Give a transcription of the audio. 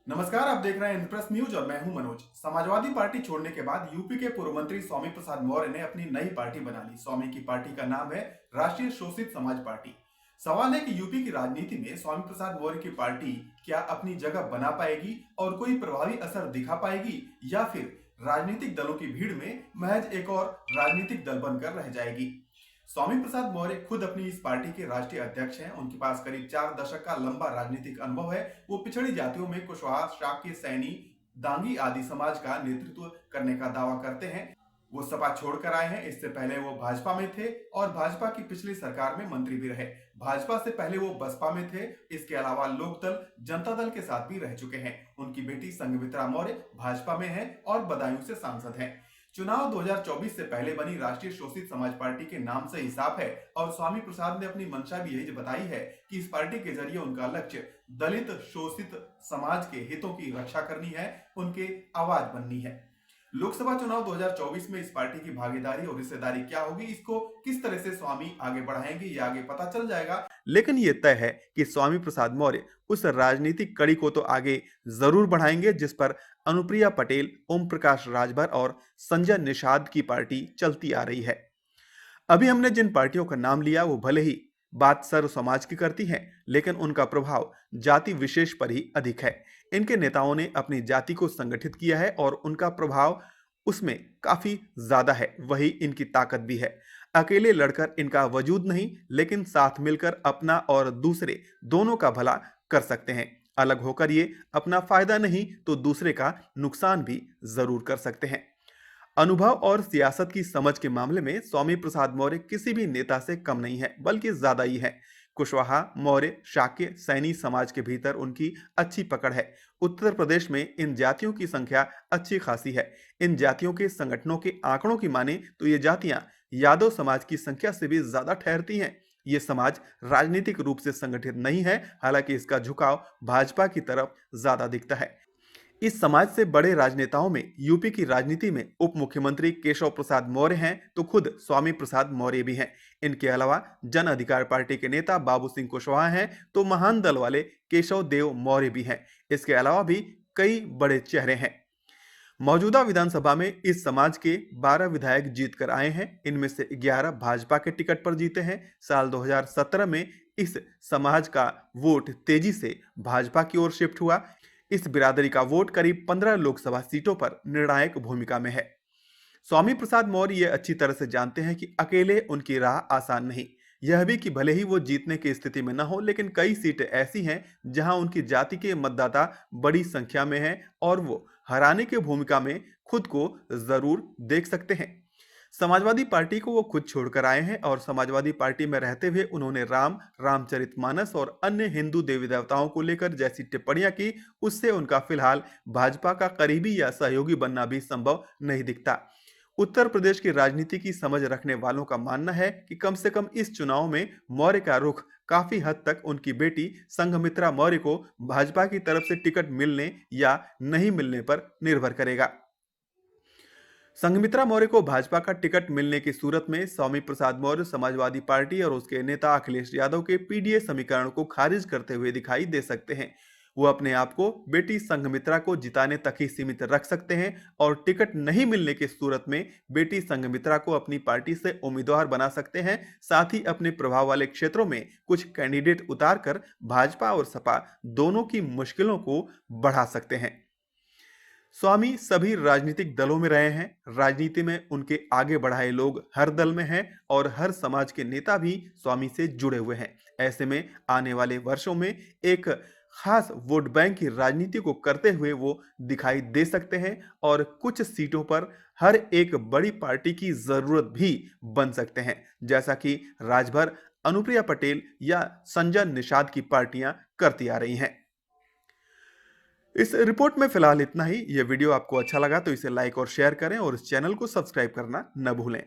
नमस्कार, आप देख रहे हैं इंद्रप्रस्थ न्यूज और मैं हूं मनोज। समाजवादी पार्टी छोड़ने के बाद यूपी के पूर्व मंत्री स्वामी प्रसाद मौर्य ने अपनी नई पार्टी बना ली। स्वामी की पार्टी का नाम है राष्ट्रीय शोषित समाज पार्टी। सवाल है कि यूपी की राजनीति में स्वामी प्रसाद मौर्य की पार्टी क्या अपनी जगह बना पाएगी और कोई प्रभावी असर दिखा पाएगी, या फिर राजनीतिक दलों की भीड़ में महज एक और राजनीतिक दल बनकर रह जाएगी। स्वामी प्रसाद मौर्य खुद अपनी इस पार्टी के राष्ट्रीय अध्यक्ष हैं। उनके पास करीब 4 दशक का लंबा राजनीतिक अनुभव है। वो पिछड़ी जातियों में कुशवाहा, शाक्य, सैनी, दांगी आदि समाज का नेतृत्व करने का दावा करते हैं। वो सपा छोड़कर आए हैं। इससे पहले वो भाजपा में थे और भाजपा की पिछली सरकार में मंत्री भी रहे। भाजपा से पहले वो बसपा में थे। इसके अलावा लोकदल, जनता दल के साथ भी रह चुके हैं। उनकी बेटी संघमित्रा मौर्य भाजपा में है और बदायूं से सांसद हैं। चुनाव 2024 से पहले बनी राष्ट्रीय शोषित समाज पार्टी के नाम से ही साफ है और स्वामी प्रसाद ने अपनी मंशा भी यही बताई है कि इस पार्टी के जरिए उनका लक्ष्य दलित शोषित समाज के हितों की रक्षा करनी है, उनके आवाज बननी है। लोकसभा चुनाव 2024 में इस पार्टी की भागीदारी और हिस्सेदारी क्या होगी, इसको किस तरह से स्वामी आगे बढ़ाएंगे, ये आगे पता चल जाएगा। लेकिन ये तय है कि स्वामी प्रसाद मौर्य उस राजनीतिक कड़ी को तो आगे जरूर बढ़ाएंगे जिस पर अनुप्रिया पटेल, ओम प्रकाश राजभर और संजय निषाद की पार्टी चलती आ रही है। अभी हमने जिन पार्टियों का नाम लिया वो भले ही बात सर्व समाज की करती हैं, लेकिन उनका प्रभाव जाति विशेष पर ही अधिक है। इनके नेताओं ने अपनी जाति को संगठित किया है और उनका प्रभाव उसमें काफी ज्यादा है। वही इनकी ताकत भी है। अकेले लड़कर इनका वजूद नहीं, लेकिन साथ मिलकर अपना और दूसरे दोनों का भला कर सकते हैं। अलग होकर ये अपना फायदा नहीं तो दूसरे का नुकसान भी जरूर कर सकते हैं। अनुभव और सियासत की समझ के मामले में स्वामी प्रसाद मौर्य किसी भी नेता से कम नहीं है, बल्कि ज्यादा ही है। कुशवाहा, मौर्य, शाक्य, सैनी समाज के भीतर उनकी अच्छी पकड़ है। उत्तर प्रदेश में इन जातियों की संख्या अच्छी खासी है। इन जातियों के संगठनों के आंकड़ों की माने तो ये जातियां यादव समाज की संख्या से भी ज्यादा ठहरती हैं। ये समाज राजनीतिक रूप से संगठित नहीं है, हालांकि इसका झुकाव भाजपा की तरफ ज्यादा दिखता है। इस समाज से बड़े राजनेताओं में यूपी की राजनीति में उप मुख्यमंत्री केशव प्रसाद मौर्य हैं तो खुद स्वामी प्रसाद मौर्य भी हैं। इनके अलावा जन अधिकार पार्टी के नेता बाबू सिंह कुशवाहा हैं तो महान दल वाले केशव देव मौर्य भी हैं। इसके अलावा भी कई बड़े चेहरे हैं। मौजूदा विधानसभा में इस समाज के 12 विधायक जीत कर आए हैं। इनमें से 11 भाजपा के टिकट पर जीते हैं। साल 2017 में इस समाज का वोट तेजी से भाजपा की ओर शिफ्ट हुआ। इस बिरादरी का वोट करीब 15 लोकसभा सीटों पर निर्णायक भूमिका में है। स्वामी प्रसाद मौर्य ये अच्छी तरह से जानते हैं कि अकेले उनकी राह आसान नहीं। यह भी कि भले ही वो जीतने की स्थिति में न हो, लेकिन कई सीटें ऐसी हैं जहां उनकी जाति के मतदाता बड़ी संख्या में हैं और वो हराने की भूमिका में खुद को जरूर देख सकते हैं। समाजवादी पार्टी को वो खुद छोड़कर आए हैं और समाजवादी पार्टी में रहते हुए उन्होंने रामचरितमानस और अन्य हिंदू देवी देवताओं को लेकर जैसी टिप्पणियां की, उससे उनका फिलहाल भाजपा का करीबी या सहयोगी बनना भी संभव नहीं दिखता। उत्तर प्रदेश की राजनीति की समझ रखने वालों का मानना है कि कम से कम इस चुनाव में मौर्य का रुख काफी हद तक उनकी बेटी संघमित्रा मौर्य को भाजपा की तरफ से टिकट मिलने या नहीं मिलने पर निर्भर करेगा। संघमित्रा मौर्य को भाजपा का टिकट मिलने की सूरत में स्वामी प्रसाद मौर्य समाजवादी पार्टी और उसके नेता अखिलेश यादव के पीडीए समीकरण को खारिज करते हुए दिखाई दे सकते हैं। वो अपने आप को बेटी संघमित्रा को जिताने तक ही सीमित रख सकते हैं और टिकट नहीं मिलने की सूरत में बेटी संघमित्रा को अपनी पार्टी से उम्मीदवार बना सकते हैं। साथ ही अपने प्रभाव वाले क्षेत्रों में कुछ कैंडिडेट उतारकर भाजपा और सपा दोनों की मुश्किलों को बढ़ा सकते हैं। स्वामी सभी राजनीतिक दलों में रहे हैं। राजनीति में उनके आगे बढ़ाए लोग हर दल में हैं और हर समाज के नेता भी स्वामी से जुड़े हुए हैं। ऐसे में आने वाले वर्षों में एक खास वोट बैंक की राजनीति को करते हुए वो दिखाई दे सकते हैं और कुछ सीटों पर हर एक बड़ी पार्टी की जरूरत भी बन सकते हैं, जैसा कि राजभर, अनुप्रिया पटेल या संजय निषाद की पार्टियां करती आ रही हैं। इस रिपोर्ट में फिलहाल इतना ही। यह वीडियो आपको अच्छा लगा तो इसे लाइक और शेयर करें और इस चैनल को सब्सक्राइब करना न भूलें।